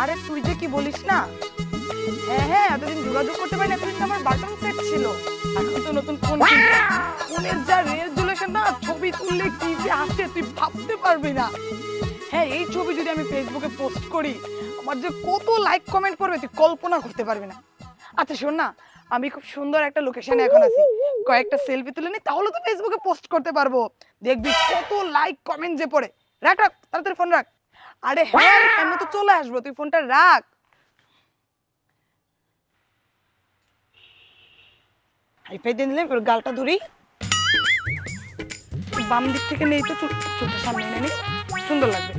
আরে তুই যে কি বলিস না, হ্যাঁ হ্যাঁ এতদিন যোগাযোগ করতে পারি না, এতদিন তো আমার বাটন সেট ছিল। এখন তো নতুন ফোন, ফোনের যা রেজুলেশন না, ছবি তুললে কি যে আসে তুই ভাবতে পারবি না। হ্যাঁ এই ছবি যদি আমি ফেসবুকে পোস্ট করি, আমার যে কত লাইক কমেন্ট করবে তুই কল্পনা করতে পারবি না। আচ্ছা শোন না, আমি খুব সুন্দর একটা লোকেশনে এখন আছি, কয়েকটা সেলফি তুলে নি, তাহলে তো ফেসবুকে পোস্ট করতে পারবো। দেখবি কত লাইক কমেন্ট যে পড়ে। রাখ রাখ তাড়াতাড়ি ফোন রাখ। আরে হ্যাঁ আমি তো চলে আসবো, তুই ফোনটা রাখ। হাইফাই দিয়ে নিলাম, এবার গালটা ধরি, বাম দিক থেকে নেই তো চোখের সামনে এনে নি, সুন্দর লাগবে।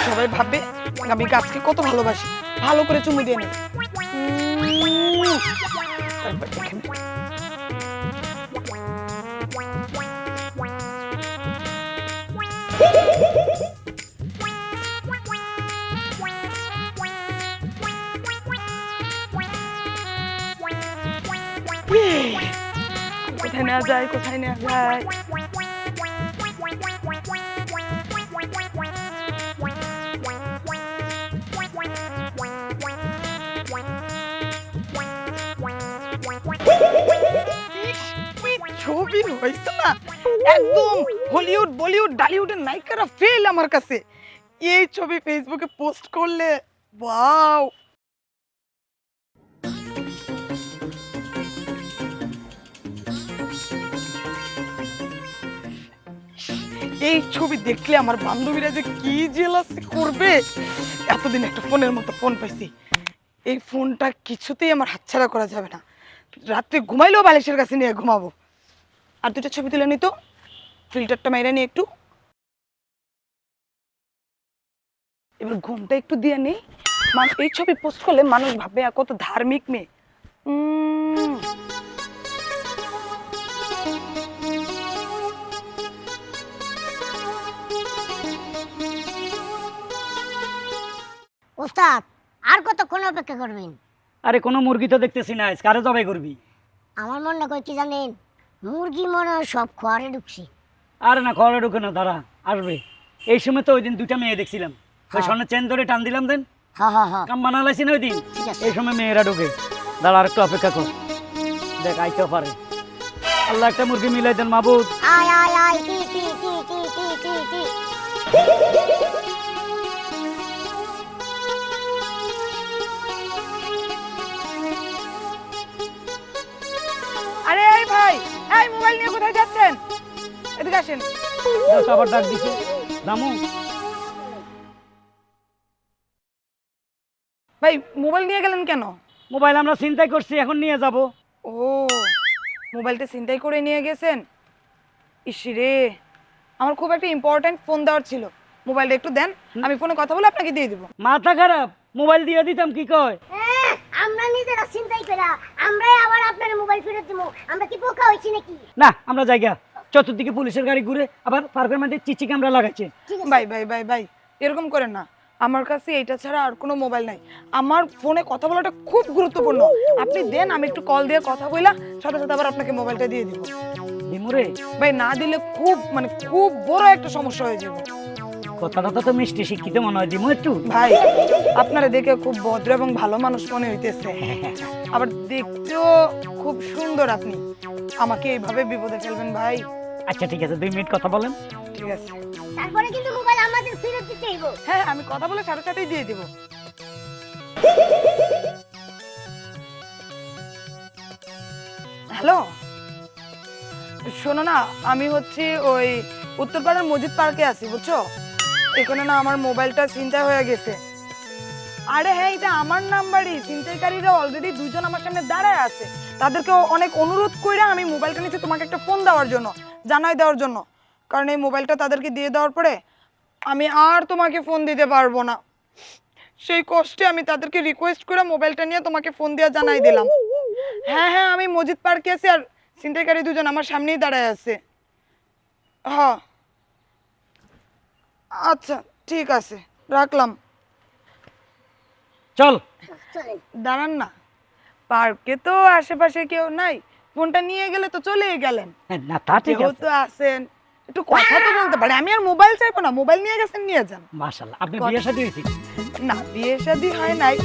সবাই ভাববে আমি গাছকে কত ভালোবাসি। ভালো করে চুমু দিয়ে নি। কোথায় নেওয়া যায়, কোথায় নেওয়া যায়? ছবি হয়েছে না একদম হলিউড বলিউড ডালিউডের নায়িকারা ফেল আমার কাছে। এই ছবি ফেসবুকে পোস্ট করলে ওয়াও। এই ছবি দেখলে আমার বান্ধবীরা যে কি জেলাসি করবে। এতদিন একটা ফোনের মতো ফোন পাইছি, এই ফোনটা কিছুতেই আমার হাতছাড়া করা যাবে না। রাত্রে ঘুমাইলেও বালিশের কাছে নিয়ে ঘুমাবো। আর দুটো ছবি তুলে নিত, ফিল্টারটা মাইরা নিয়ে একটু, এবার ঘুমটা একটু দিয়ে নেই। এই ছবি পোস্ট করলে মানুষ ভাববে কত ধার্মিক মেয়ে। ওস্তাদ আর কতক্ষণ অপেক্ষা করবেন? আরে কোনো মুরগি তো দেখতেছি না, কারে জবাই করবি? আমার মনে কই কি জানেন, মুরগি মনে হয় সব ঘরে ঢুকছে। আরে না, ঘরে ঢুকে না, দাঁড়া আসবে। এই সময় তো ওই দিন দুইটা মেয়ে দেখছিলাম, ওই স্বর্ণের চেন ধরে টান দিলাম, দেন কাম বানালাইছি না ওই দিন। এই সময় মেয়েরা ঢুকে, দাঁড়া আর একটু অপেক্ষা কর, দেখ আইতেও পারে। আল্লাহ একটা মুরগি মিলাই দেন মাবুদ। আয় আয় আয় টি টি টি টি টি টি টি। আরে এই ভাই, এই মোবাইল নিয়ে কোথায় যাচ্ছেন? এদিকে আসেন। আবার ডাক দিছে জামু। ভাই মোবাইল নিয়ে গেলেন কেন? মোবাইল আমরা চিন্তাই করছি, এখন নিয়ে যাব। ও মোবাইলটা চিন্তাই করে নিয়ে গেছেন। ইসিরে আমার খুব একটা ইম্পর্টেন্ট ফোন দেওয়ার ছিল, মোবাইলটা একটু দেন, আমি ফোনে কথা বলে আপনাকে দিয়ে দিব। মাথা খারাপ, মোবাইল দিয়ে দিতাম কি কয়? আমরা নিজেরা চিন্তাই করা, আমরাই আবার আপনার মোবাইল ফেরত দেবো। আমরা কি বোকা হইছি নাকি? না আমরা জায়গা চতুর্দিকে পুলিশের গাড়ি ঘুরে, আবার পার্কের মধ্যে চিচি ক্যামেরা লাগাচ্ছে। ভাই ভাই ভাই ভাই এরকম করেন না, আমার কাছে এটা ছাড়া আর কোনো মোবাইল নাই। আমার ফোনে কথা বলাটা খুব গুরুত্বপূর্ণ। আপনি দেন, আমি একটু কল দিয়ে কথা বললাম, সাথে সাথে আবার আপনাকে মোবাইলটা দিয়ে দিব। দিমুরে ভাই না দিলে খুব খুব বড় একটা সমস্যা হয়ে যাবে। কথাটা তো মিষ্টি শিক্ষিত মনে হয়, দিমু একটু। ভাই আপনারা দেখে খুব ভদ্র এবং ভালো মানুষ মনে হইতেছে, আবার দেখতেও খুব সুন্দর। আপনি আমাকে এইভাবে বিপদে ফেলবেন ভাই? আচ্ছা ঠিক আছে, 2 মিনিট কথা বলেন। ঠিক আছে, তারপরে কিন্তু মোবাইল আমাদের ফেরত দিতে হইব। হ্যাঁ আমি কথা বলে সাথে সাথেই দিয়ে দিব। হ্যালো শোনো না, আমি হচ্ছে ওই উত্তরপাড়ার মসজিদ পার্কে আছি বুঝছো। এখানে না আমার মোবাইলটা ছিনতাই হয়ে গেছে। আরে হ্যাঁ এটা আমার নাম্বারই, ছিনতাইকারীরা অলরেডি 2 জন আমার সামনে দাঁড়ায় আছে। তাদেরকে অনেক অনুরোধ কইরা আমি মোবাইলটা নিচ্ছি তোমাকে একটা ফোন দেওয়ার জন্য, জানাই দেওয়ার জন্য। কারণ এই মোবাইলটা তাদেরকে দিয়ে দেওয়ার পরে আমি আর তোমাকে ফোন দিতে পারবো না। সেই কষ্টে আমি তাদেরকে রিকোয়েস্ট করে মোবাইলটা নিয়ে তোমাকে ফোন দিয়ে জানাই দিলাম। হ্যাঁ হ্যাঁ আমি মসজিদ পার্কে আছি, আর ছিনতাইকারী 2 জন আমার সামনেই দাঁড়ায় আছে। হ্যাঁ আচ্ছা ঠিক আছে। রাখলাম। চল। চলেন। দাঁড়ান না, পার্কে তো আশেপাশে কেউ নাই, ফোনটা নিয়ে গেলে তো চলেই গেলেন। না তা ঠিক আছে। যেহেতু আছেন একটু কথা তো বলতে পারে। আমি আর মোবাইল চাইবো না, মোবাইল নিয়ে গেছেন নিয়ে যান। মাশাআল্লাহ, আপনি বিয়ে শাদী হয়েছে? না, বিয়ে শাদী হয় নাই,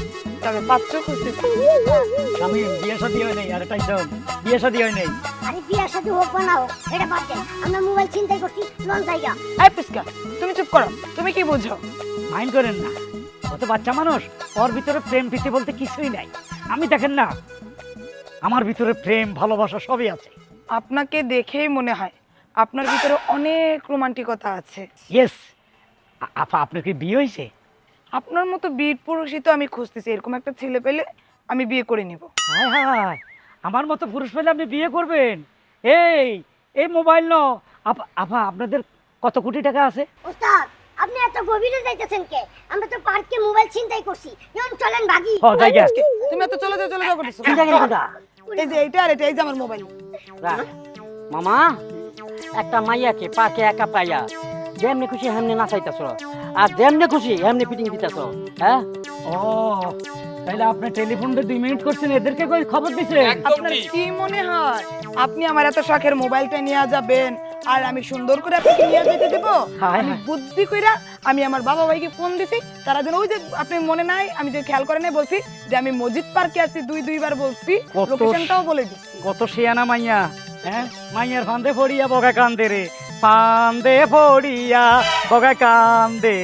তবে পাত্র খুঁজতেছি। আমি বিয়ে শাদী হয় নাই, আর এটাই সব বিয়ে শাদী হয় নাই। আরে বিয়ার সাথে হোক বা না হোক এটা বাদ দেন, আমরা মোবাইল ছিনতাই করছি লন জায়গা। এই পুষ্কা, তুমি চুপ করো, তুমি কি বুঝো? মাইন্ড করেন না, ও তো বাচ্চা মানুষ, ওর ভিতরে প্রেম প্রীতি বলতে কিছুই নাই। আমি দেখেন না, আমার ভিতরে প্রেম ভালোবাসা সবই আছে। আপনাকে দেখেই মনে হয় আপনার ভিতরে অনেক রোমান্টিকতা আছে। ইয়েস। আপা, আপনার কি বিয়ে হয়েছে? আপনার মতো বীর পুরুষই তো আমি খুঁজতেছি। এরকম একটা ছেলে পেলে আমি বিয়ে করে নিব। হায় হায়, আমার মতো পুরুষ পেলে আপনি বিয়ে করবেন? এই এই মোবাইল ন আপা, আপা আপনাদের কত কোটি টাকা আছে? ওস্তাদ আপনি এত গভীরে যাইতেছেন কে? আমরা তো পার্কে মোবাইল ছিনতাই করছি, এখন চলেন ভাগি। ও জায়গা তুমি এত চলে যাও চলে যাও করতেছো। চিন্তা করেন না। এই যে এইটা আর এটা, এই যে আমার মোবাইল। মামা একটা মাইয়াকে পাকে একা পাইয়া যেমনি খুশি হেমনি নাচাইতেছ, আর যেমনি খুশি হেমনি ফিটিং দিতেছ। হ্যাঁ, ও তাহলে আপনি টেলিফোনটা 2 মিনিট করছেন, এদেরকে কই খবর দিছেন? আপনার কি মনে হয় আপনি আমার এত শখের মোবাইলটা নিয়ে যাবেন আর আমি সুন্দর করে আপনাকে নিয়ে যেতে দেব? হায় আমি হায়। বুদ্ধি কইরা আমি আমার বাবা ভাইকে ফোন দিছি, তারা যেন ওই যে আপনি মনে নাই আমি যে খেয়াল করে নাই বলছি যে আমি মসজিদ পার্কে আছি, দুইবার বলছি, কত লোকেশনটাও বলে দিচ্ছি। কত শিয়ানা মাইয়া। হ্যাঁ, মাইয়ার ফান্দে পড়িয়া বগা কান্দে রে, ফান্দে পড়িয়া বগা কান্দে